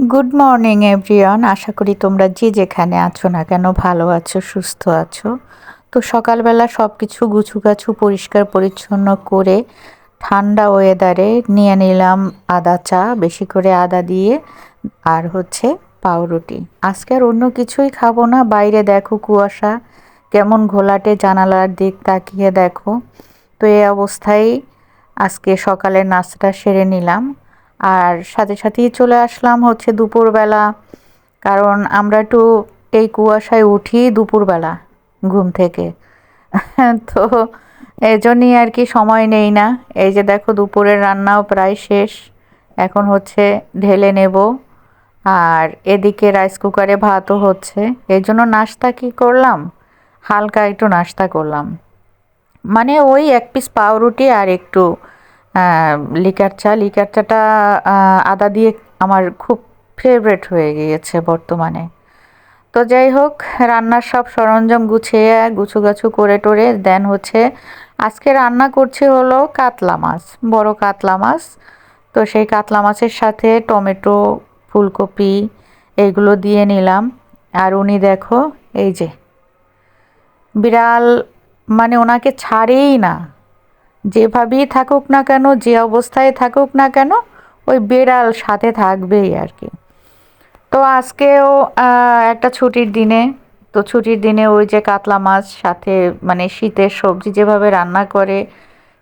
Good morning everyone. আশা করি তোমরা যে যেখানে আছো না কেন ভালো আছো, সুস্থ আছো। তো সকালবেলা সব কিছু গুছুগাছু পরিষ্কার পরিচ্ছন্ন করে ঠান্ডা ওয়েদারে নিয়ে নিলাম আদা চা, বেশি করে আদা দিয়ে, আর হচ্ছে পাউরুটি। আজকে আর অন্য কিছুই খাবো না। বাইরে দেখো কুয়াশা কেমন ঘোলাটে, জানালার দিক তাকিয়ে দেখো। তো এই অবস্থায় আজকে সকালের নাস্তাটা সেরে নিলাম, আর সাথে সাথেই চলে আসলাম হচ্ছে দুপুরবেলা। কারণ আমরা একটু এই কুয়াশায় উঠি দুপুরবেলা ঘুম থেকে। তো এজন্যই আর কি সময় নেই না। এই যে দেখো দুপুরের রান্নাও প্রায় শেষ, এখন হচ্ছে ঢেলে নেব। আর এদিকে রাইস কুকারে ভাতও হচ্ছে। এই জন্য নাস্তা কি করলাম, হালকা একটু নাস্তা করলাম। মানে ওই এক পিস পাউরুটি আর একটু লিকার চা। লিকার চাটা আদা দিয়ে আমার খুব ফেভারেট হয়ে গিয়েছে বর্তমানে। তো যাই হোক, রান্নার সব সরঞ্জাম গুছিয়ে গুছুগাছু করে টোরে দেন হচ্ছে আজকে রান্না করছি হলো কাতলা মাছ, বড় কাতলা মাছ। তো সেই কাতলা মাছের সাথে টমেটো, ফুলকপি এইগুলো দিয়ে নিলাম। আর উনি দেখো, এই যে বিড়াল, মানে ওনাকে ছাড়েই না। যেভাবেই থাকুক না কেন, যে অবস্থায় থাকুক না কেন, ওই বেড়াল সাথে থাকবেই আর কি। তো আজকেও একটা ছুটির দিনে, তো ছুটির দিনে ওই যে কাতলা মাছ সাথে, মানে শীতের সবজি যেভাবে রান্না করে,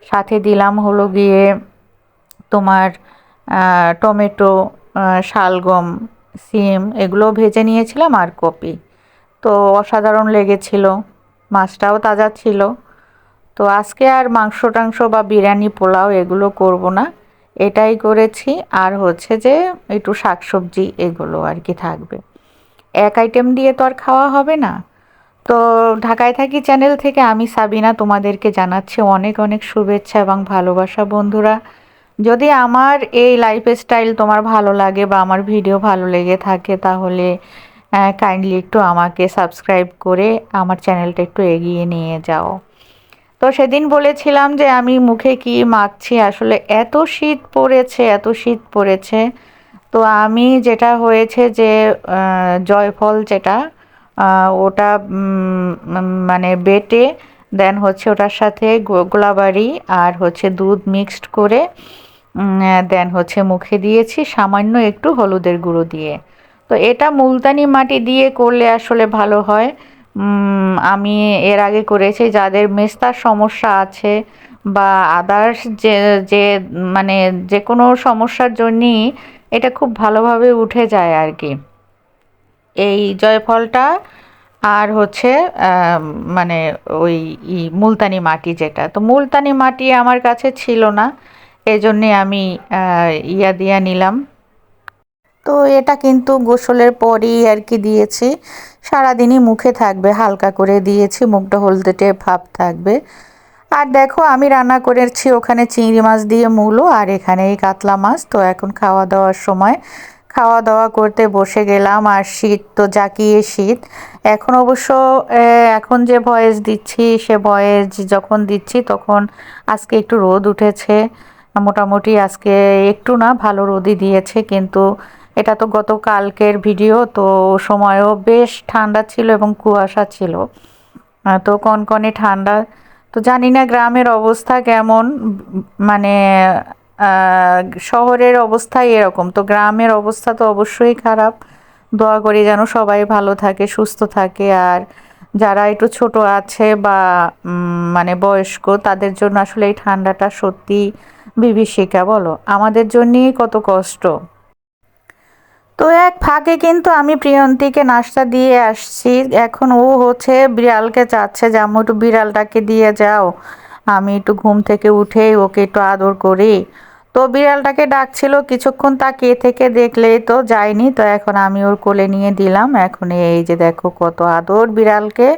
সাথে দিলাম হলো গিয়ে তোমার টমেটো, শালগম, সিম এগুলো ভেজে নিয়েছিলাম, আর কপি। তো অসাধারণ লেগেছিল, মাছটাও তাজা ছিল। তো আজকে আর মাংস টাংস বা বিরিয়ানি পোলাও এগুলো করব না, এটাই করেছি। আর হচ্ছে যে একটু শাকসবজি এগুলো আর কি থাকবে। এক আইটেম দিয়ে তো আর খাওয়া হবে না। তো ঢাকায় থাকি চ্যানেল থেকে আমি সাবিনা তোমাদেরকে জানাচ্ছি অনেক অনেক শুভেচ্ছা এবং ভালোবাসা বন্ধুরা। যদি আমার এই লাইফস্টাইল তোমার ভালো লাগে বা আমার ভিডিও ভালো লেগে থাকে, তাহলে কাইন্ডলি একটু আমাকে সাবস্ক্রাইব করে আমার চ্যানেলটা একটু এগিয়ে নিয়ে যাও। তো সেদিন বলেছিলাম যে আমি মুখে কি মাখছি, আসলে এত শীত পড়েছে, এত শীত পড়েছে। তো আমি যেটা হয়েছে যে জয়ফল যেটা, ওটা মানে বেটে দেন হচ্ছে ওটার সাথে গোলাবাড়ি আর হচ্ছে দুধ মিক্সড করে দেন হচ্ছে মুখে দিয়েছি সামান্য একটু হলুদের গুঁড়ো দিয়ে। তো এটা মুলতানি মাটি দিয়ে করলে আসলে ভালো হয়। আমি এর আগে করেছি, যাদের মেস্তার সমস্যা আছে বা আদার্স যে যে মানে যে কোনো সমস্যার জন্যই এটা খুব ভালোভাবে উঠে যায় আর কি, এই জয়ফলটা। আর হচ্ছে মানে ওই মুলতানি মাটি যেটা, তো মুলতানি মাটি আমার কাছে ছিল না, এই জন্যে আমি ইয়া দিয়া নিলাম। তো এটা কিন্তু গোসলের পরই আর কি দিয়েছি, সারাদিনই মুখে থাকবে, হালকা করে দিয়েছি, মুখটা হলদেটে ভাব থাকবে। আর দেখো আমি রান্না করেছি ওখানে চিংড়ি মাছ দিয়ে মূলো, আর এখানে এই কাতলা মাছ। তো এখন খাওয়া দাওয়ার সময় খাওয়া দাওয়া করতে বসে গেলাম। আর শীত তো জাকিয়ে শীত। এখন অবশ্য এখন যে ভয়েস দিচ্ছি, সে ভয়েস যখন দিচ্ছি তখন আজকে একটু রোদ উঠেছে মোটামুটি। আজকে একটু না, ভালো রোদই দিয়েছে। কিন্তু এটা তো গতকালকের ভিডিও, তো সময়ও বেশ ঠান্ডা ছিল এবং কুয়াশা ছিল। তো কনকনে ঠান্ডা। তো জানি না গ্রামের অবস্থা কেমন, মানে আহ, শহরের অবস্থা এরকম, তো গ্রামের অবস্থা তো অবশ্যই খারাপ। দোয়া করি যেন সবাই ভালো থাকে, সুস্থ থাকে। আর যারা একটু ছোট আছে বা মানে বয়স্ক, তাদের জন্য আসলে এই ঠান্ডাটা সত্যি বিভীষিকা, বলো আমাদের জন্যই কত কষ্ট। তো এক ফাঁকে কিন্তু আমি প্রিয়ন্তীকে নাস্তা দিয়ে আসছি। এখন ও হচ্ছে বিড়ালকে চাচ্ছে যে আম্মু একটু বিড়ালটাকে দিয়ে যাও, আমি একটু ঘুম থেকে উঠেই ওকে একটু আদর করি। তো বিড়ালটাকে ডাকছিল, কিছুক্ষণ তাকিয়ে থেকে দেখলেই তো যায়নি। তো এখন আমি ওর কোলে নিয়ে দিলাম। এখন এই যে দেখো কত আদর বিড়ালকে।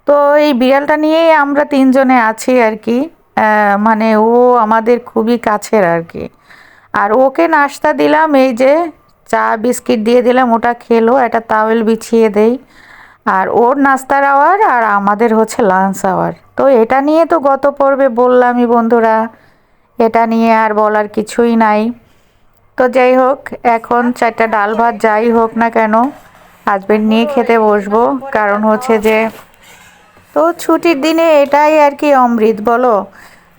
তো এই বিড়ালটা নিয়েই আমরা তিনজনে আছি আর কি। মানে ও আমাদের খুবই কাছের আর কি। আর ওকে নাস্তা দিলাম, এই যে চা বিস্কিট দিয়ে দিলাম, ওটা খেলো, একটা তাওয়েল বিছিয়ে দেই। আর ওর নাস্তার আওয়ার আর আমাদের হচ্ছে লাঞ্চ আওয়ার। তো এটা নিয়ে তো গত পর্বে বললামই বন্ধুরা, এটা নিয়ে আর বলার কিছুই নাই। তো যাই হোক, এখন 4টা ডাল ভাত যাই হোক না কেন হাজবেন্ড নিয়ে খেতে বসবো। কারণ হচ্ছে যে তো ছুটির দিনে এটাই আর কি অমৃত বলো,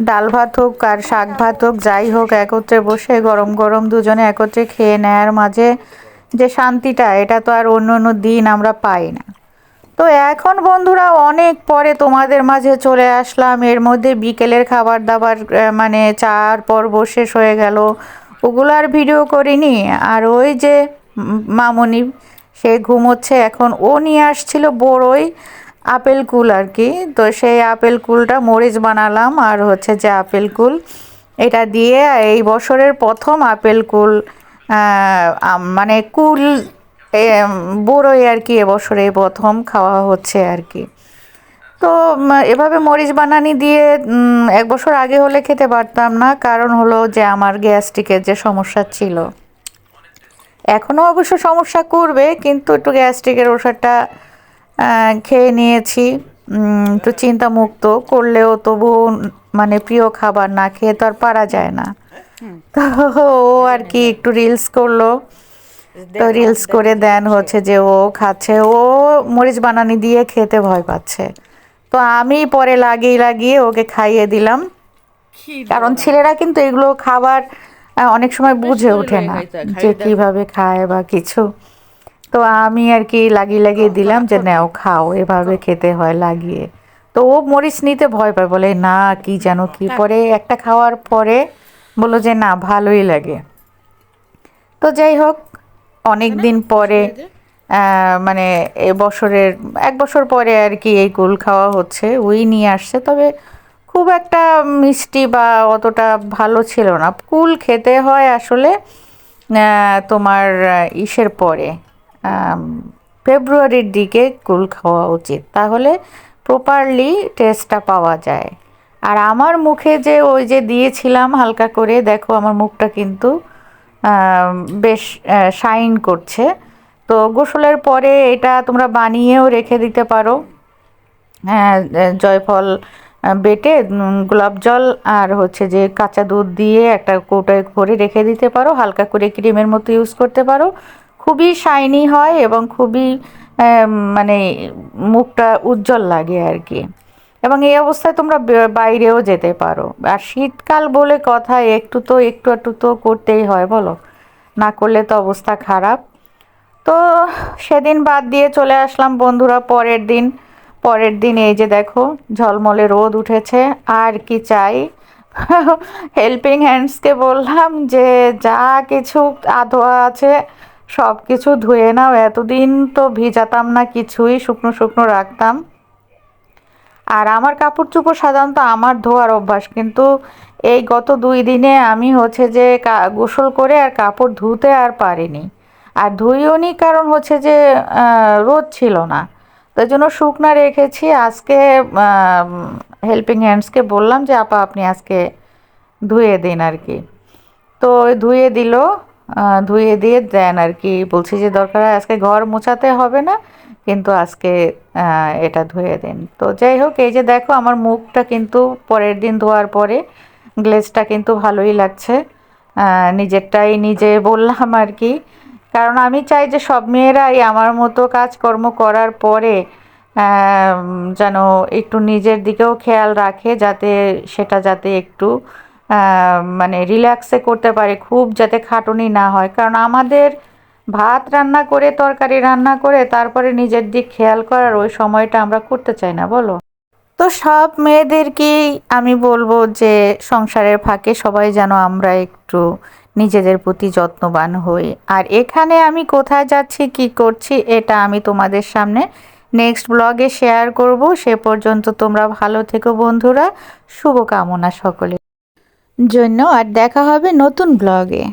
ডাল ভাত হোক আর শাক ভাত হোক যাই হোক, একত্রে বসে গরম গরম দুজনে একত্রে খেয়ে নেয়ার মাঝে যে শান্তিটা, এটা তো আর অন্য অন্য দিন আমরা পাই না। তো এখন বন্ধুরা অনেক পরে তোমাদের মাঝে চলে আসলাম। এর মধ্যে বিকেলের খাবার দাবার মানে চার পর্ব শেষ হয়ে গেল, ওগুলো আর ভিডিও করিনি। আর ওই যে মামনি, সে ঘুমোচ্ছে এখন। ও নিয়ে আসছিল বড়ই আপেল কুল আর কি, তো সেই আপেল কুলটা মরিচ বানালাম। আর হচ্ছে যে আপেল কুল এটা দিয়ে এই বছরের প্রথম আপেল কুল মানে কুল বড়ই আর কি এবছরে প্রথম খাওয়া হচ্ছে আর কি। তো এভাবে মরিচ বানানি দিয়ে 1 বছর আগে হলে খেতে পারতাম না, কারণ হলো যে আমার গ্যাস্ট্রিকের যে সমস্যা ছিল। এখনও অবশ্য সমস্যা করবে, কিন্তু একটু গ্যাস্ট্রিকের ওষুধটা খেয়ে নিয়েছি, একটু চিন্তামুক্ত করলেও তবু মানে প্রিয় খাবার না খেয়ে তো আর পারা যায় না। তো ও আর কি একটু রিলস করলো, তো রিলস করে দেন হচ্ছে যে ও খাচ্ছে, ও মরিচ বানানি দিয়ে খেতে ভয় পাচ্ছে। তো আমি পরে লাগিয়ে লাগিয়ে ওকে খাইয়ে দিলাম, কারণ ছেলেরা কিন্তু এগুলো খাবার অনেক সময় বুঝে ওঠে না যে কিভাবে খায় বা কিছু। তো আমি আর কি লাগিয়ে লাগিয়ে দিলাম যে নাও খাও, এভাবে খেতে হয় লাগিয়ে। তো ও মরিচ নিতে ভয় পায়, বলে না কি যেন কি, পরে একটা খাওয়ার পরে বললো যে না ভালোই লাগে। তো যাই হোক, অনেক দিন পরে মানে এবছরের 1 বছর পরে আর কি এই কুল খাওয়া হচ্ছে। ওই নিয়ে আসছে, তবে খুব একটা মিষ্টি বা অতটা ভালো ছিল না। কুল খেতে হয় আসলে তোমার ইসের পরে ফেব্রুয়ারির দিকে কুল খাওয়া উচিত, তাহলে প্রপারলি টেস্টটা পাওয়া যায়। আর আমার মুখে যে ওই যে দিয়েছিলাম হালকা করে, দেখো আমার মুখটা কিন্তু বেশ শাইন করছে। তো গোসলের পরে এটা তোমরা বানিয়েও রেখে দিতে পারো। জয়ফল বেটে গোলাপ জল আর হচ্ছে যে কাঁচা দুধ দিয়ে একটা কৌটোয় ভরে রেখে দিতে পারো, হালকা করে ক্রিমের মতো ইউজ করতে পারো। খুবই শাইনি হয় এবং খুবই মানে মুখটা উজ্জ্বল লাগে আর কি। এবং এই অবস্থায় তোমরা বাইরেও যেতে পারো। আর শীতকাল বলে কথা, একটু একটু তো করতেই হয় বলো, না করলে তো অবস্থা খারাপ। তো সেদিন বাদ দিয়ে চলে আসলাম বন্ধুরা পরের দিন এই যে দেখো ঝলমলে রোদ উঠেছে। আর কি চাই, হেল্পিং হ্যান্ডসকে বললাম যে যা কিছু আধোয়া আছে সব কিছু ধুয়ে নাও। এতদিন তো ভিজাতাম না কিছুই, শুকনো শুকনো রাখতাম। আর আমার কাপড় চোপড় সাধারণত আমার ধোয়ার অভ্যাস, কিন্তু এই গত 2 দিনে আমি হচ্ছে যে গোসল করে আর কাপড় ধুতে আর পারিনি। আর ধুইও নি, কারণ হচ্ছে যে রোদ ছিল না, তাই জন্য শুকনা রেখেছি। আজকে হেল্পিং হ্যান্ডসকে বললাম যে আপা আপনি আজকে ধুয়ে দিন আর কি। তো ধুয়ে দিল, ধুয়ে দিয়ে দেন আর কি। বলছি যে দরকার হয় আজকে ঘর মোছাতে হবে না, কিন্তু আজকে এটা ধুয়ে দিন। তো যাই হোক, এই যে দেখো আমার মুখটা কিন্তু পরের দিন ধোয়ার পরে গ্লেজটা কিন্তু ভালোই লাগছে। নিজেরটাই নিজে বললাম আর কি, কারণ আমি চাই যে সব মেয়েরাই আমার মতো কাজকর্ম করার পরে যেন একটু নিজের দিকেও খেয়াল রাখে, যাতে একটু মানে রিল্যাক্সে করতে পারে, খুব যাতে খাটুনি না হয়। কারণ আমাদের ভাত রান্না করে তরকারি রান্না করে তারপরে নিজের দিক খেয়াল করার ওই সময়টা আমরা করতে চাই না বলো। তো সব মেয়েদেরকেই আমি বলবো যে সংসারের ফাঁকে সবাই যেন আমরা একটু নিজেদের প্রতি যত্নবান হই। আর এখানে আমি কোথায় যাচ্ছি কি করছি এটা আমি তোমাদের সামনে নেক্সট ব্লগে শেয়ার করব। সে পর্যন্ত তোমরা ভালো থেকো বন্ধুরা, শুভকামনা সকলের জন্য। আর দেখা হবে নতুন ব্লগে।